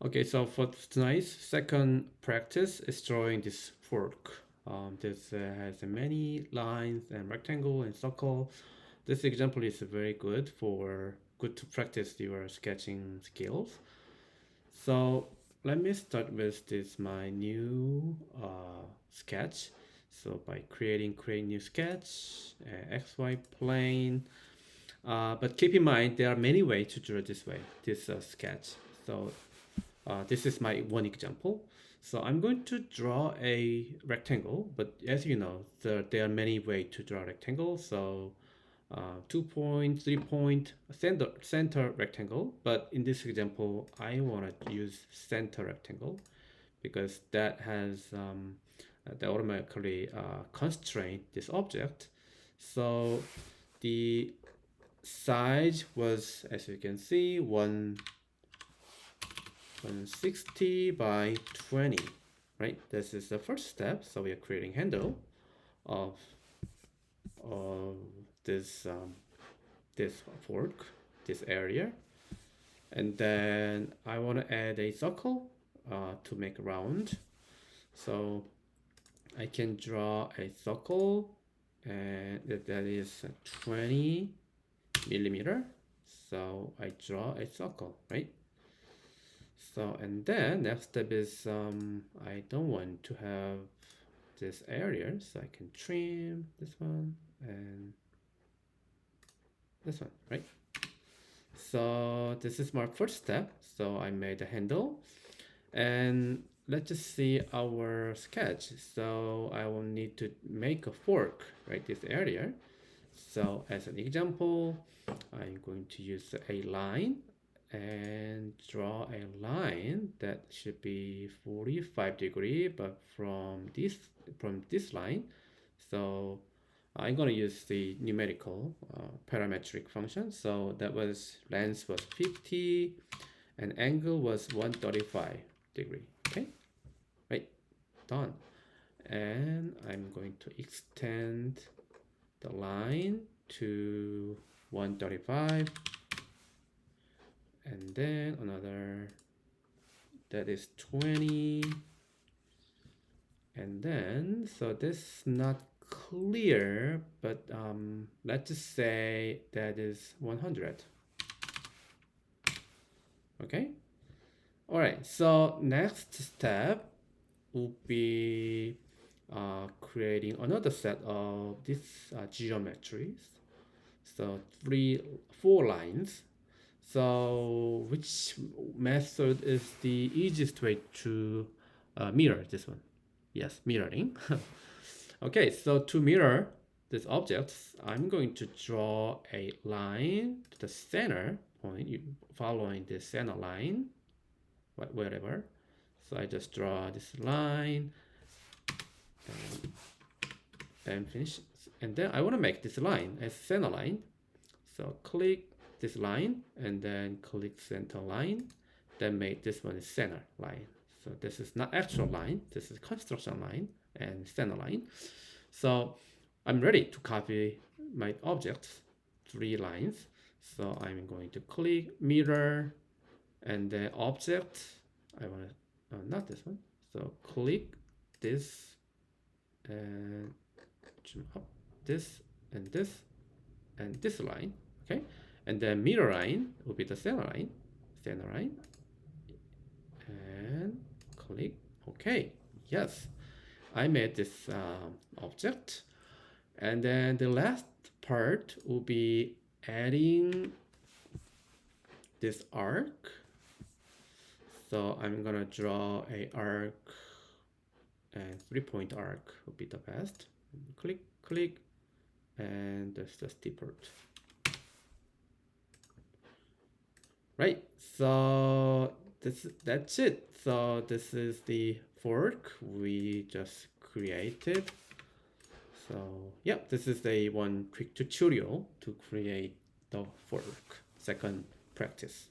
Okay, so for tonight's second practice is drawing this fork. This has many lines and rectangle and circle. This example is very good to practice your sketching skills. So let me start with this my new sketch. So by create new sketch, XY plane. But keep in mind there are many ways to draw this sketch. So this is my one example. So I'm going to draw a rectangle, but as you know, there are many ways to draw a rectangle. So 2 point, 3 point, center rectangle. But in this example, I want to use center rectangle because that automatically constrain this object. So the size was, as you can see, 160 by 20, right? This is the first step. So we are creating handle of this this fork, this area, and then I want to add a circle to make round. So I can draw a circle, and that is 20 millimeter. So I draw a circle, right? So, and then next step is I don't want to have this area, so I can trim this one and this one, right? So this is my first step. So I made a handle, and let's just see our sketch. So I will need to make a fork, right? This area. So as an example, I'm going to use a line and draw a line that should be 45-degree, but from this line. So I'm going to use the numerical parametric function. So that was length was 50 and angle was 135-degree. Okay, right, done. And I'm going to extend the line to 135, and then another that is 20, and then so this is not clear, but let's just say that is 100. Okay, all right, so next step will be creating another set of these geometries. So 4 lines. So which method is the easiest way to mirror this one? Yes, mirroring. Okay, so to mirror this object, I'm going to draw a line to the center point, following the center line, wherever. So I just draw this line and finish. And then I want to make this line as center line. So click this line and then click center line. Then make this one center line. So this is not actual line. This is construction line and center line. So I'm ready to copy my objects, 3 lines. So I'm going to click mirror and then object. I want to, not this one. So click this and up this and this and this line. Okay, and then mirror line will be the center line, and click OK. Yes, I made this object, and then the last part will be adding this arc. So I'm gonna draw a arc, and 3-point arc will be the best. Click, click, and that's the steeper. Right, so that's it. So this is the fork we just created. So yeah, this is the one quick tutorial to create the fork, second practice.